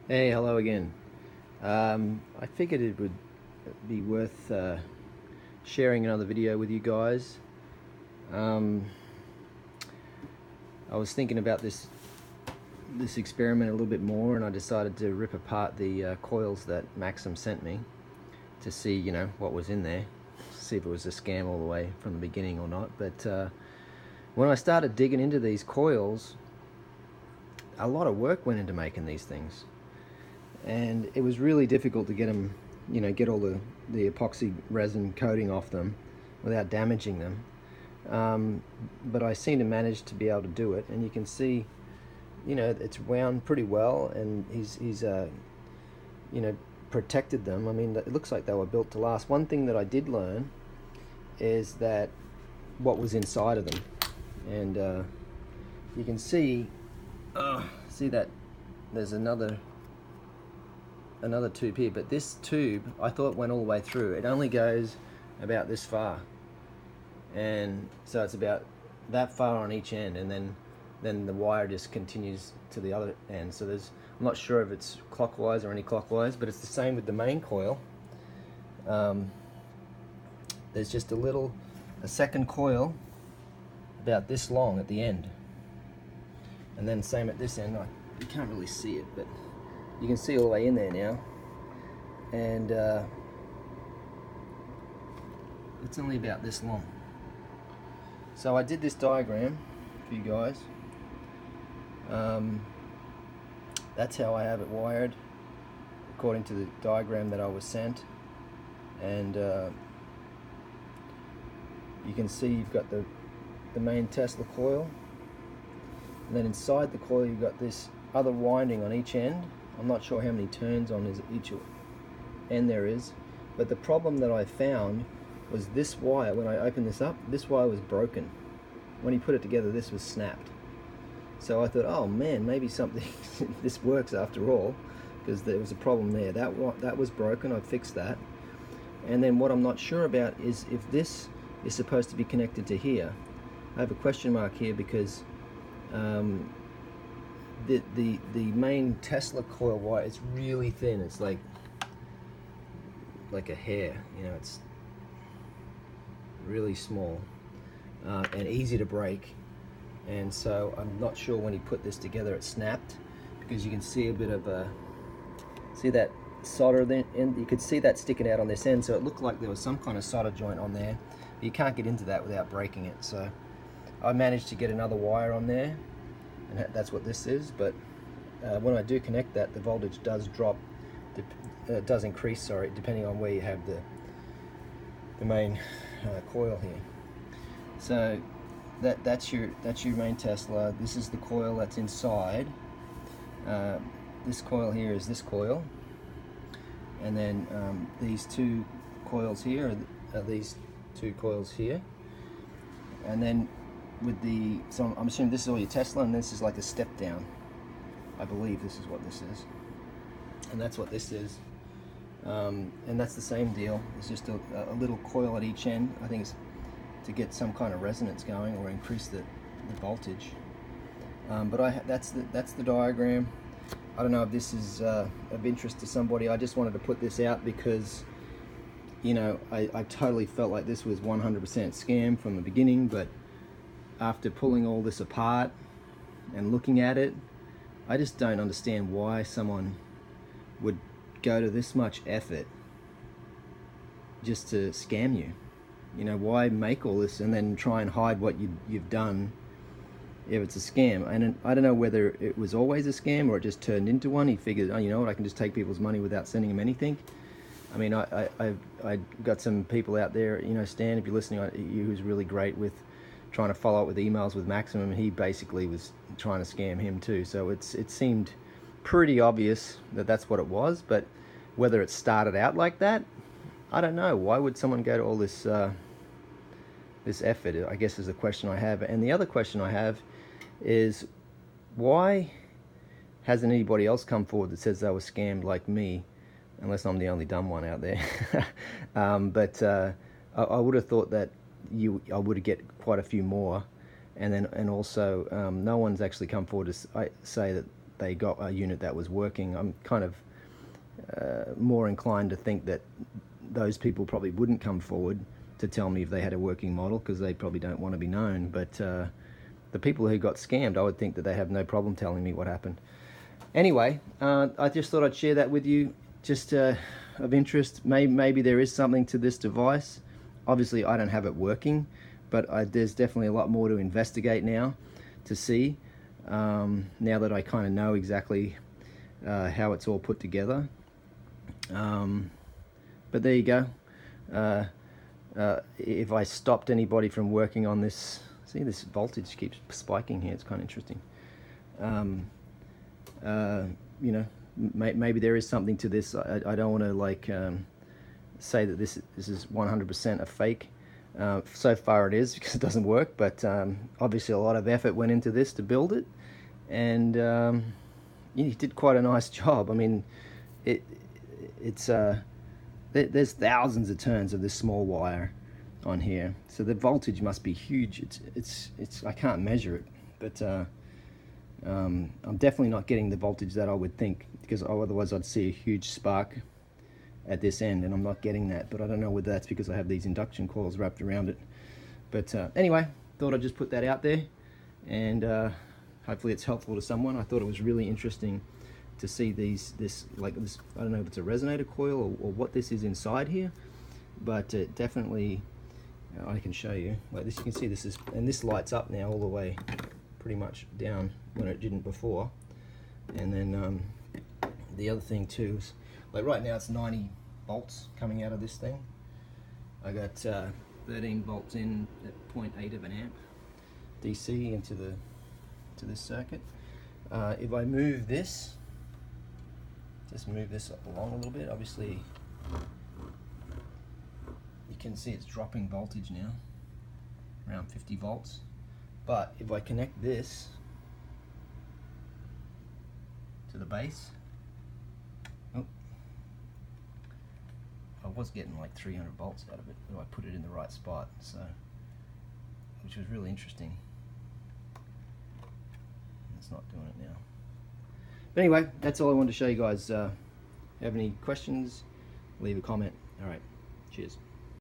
Hey, hello again. I figured it would be worth sharing another video with you guys. Um, I was thinking about this experiment a little bit more, and I decided to rip apart the coils that Maxim sent me to see, what was in there, see if it was a scam all the way from the beginning or not. But when I started digging into these coils, a lot of work went into making these things. And it was really difficult to get them, get all the epoxy resin coating off them without damaging them. But I seem to manage to be able to do it, and you can see, it's wound pretty well, and he's protected them. I mean, it looks like they were built to last. One thing that I did learn is that what was inside of them, and you can see that there's another tube here, but this tube I thought went all the way through. It only goes about this far, and so it's about that far on each end, and then the wire just continues to the other end. So I'm not sure if it's clockwise or anti-clockwise, but it's the same with the main coil. There's just a second coil about this long at the end, and then same at this end. You can't really see it, but you can see all the way in there now, and it's only about this long. So I did this diagram for you guys. That's how I have it wired according to the diagram that I was sent, and you can see you've got the main Tesla coil, and then inside the coil you've got this other winding on each end. I'm not sure how many turns on each end there is, but the problem that I found was this wire. When I opened this up, this wire was broken. When he put it together, this was snapped. So I thought, oh man, maybe something this works after all, because there was a problem there. That was broken. I fixed that. And then what I'm not sure about is if this is supposed to be connected to here. I have a question mark here because the main Tesla coil wire is really thin. It's like a hair, it's really small and easy to break. And so I'm not sure when he put this together it snapped, because you can see a bit of see that solder then, and you could see that sticking out on this end. So it looked like there was some kind of solder joint on there, but you can't get into that without breaking it. So I managed to get another wire on there, and that's what this is. But when I do connect that, the voltage does drop, does increase, sorry, depending on where you have the main coil here. So that's your main Tesla. This is the coil that's inside. This coil here is this coil, and then these two coils here are these two coils here, and then so I'm assuming this is all your Tesla, and this is like a step down. I believe this is what this is, and that's what this is, and that's the same deal. It's just a little coil at each end. I think it's to get some kind of resonance going or increase the voltage. But that's the diagram. I don't know if this is of interest to somebody. I just wanted to put this out because I totally felt like this was 100% scam from the beginning, but after pulling all this apart and looking at it, I just don't understand why someone would go to this much effort just to scam you. Why make all this and then try and hide what you've done if it's a scam? And I don't know whether it was always a scam or it just turned into one. He figured, oh, you know what, I can just take people's money without sending them anything. I mean, I got some people out there, Stan, if you're listening, you who's really great with trying to follow up with emails with Maxim, and he basically was trying to scam him too. So it seemed pretty obvious that that's what it was, but whether it started out like that, I don't know. Why would someone go to all this this effort, I guess, is the question I have. And the other question I have is, why hasn't anybody else come forward that says they were scammed like me, unless I'm the only dumb one out there? But I would have thought that I would get quite a few more, and also no one's actually come forward to say that they got a unit that was working. I'm kind of more inclined to think that those people probably wouldn't come forward to tell me if they had a working model, because they probably don't want to be known. But the people who got scammed, I would think that they have no problem telling me what happened. Anyway, I just thought I'd share that with you, just of interest. Maybe there is something to this device. Obviously, I don't have it working, but there's definitely a lot more to investigate now to see, now that I kind of know exactly how it's all put together. But there you go. If I stopped anybody from working on this, see, this voltage keeps spiking here, it's kind of interesting. You know, maybe there is something to this. I don't want to like say that this is 100% a fake. So far it is, because it doesn't work, but obviously a lot of effort went into this to build it, and he did quite a nice job. I mean, there's thousands of turns of this small wire on here, so the voltage must be huge. It's I can't measure it, but I'm definitely not getting the voltage that I would think, because otherwise I'd see a huge spark at this end, and I'm not getting that. But I don't know whether that's because I have these induction coils wrapped around it. But anyway, thought I'd just put that out there, and hopefully it's helpful to someone. I thought it was really interesting to see this, I don't know if it's a resonator coil or what this is inside here, but it definitely, I can show you like this. You can see this is, and this lights up now all the way pretty much down when it didn't before. And then the other thing too is, like right now it's 90 volts coming out of this thing. I got 13 volts in at 0.8 of an amp DC into this circuit. If I move this, just move this along a little bit, obviously you can see it's dropping voltage now, around 50 volts. But if I connect this to the base, oh, I was getting like 300 volts out of it if I put it in the right spot, so, which was really interesting. It's not doing it now. But anyway, that's all I wanted to show you guys. Have any questions, leave a comment. All right, cheers.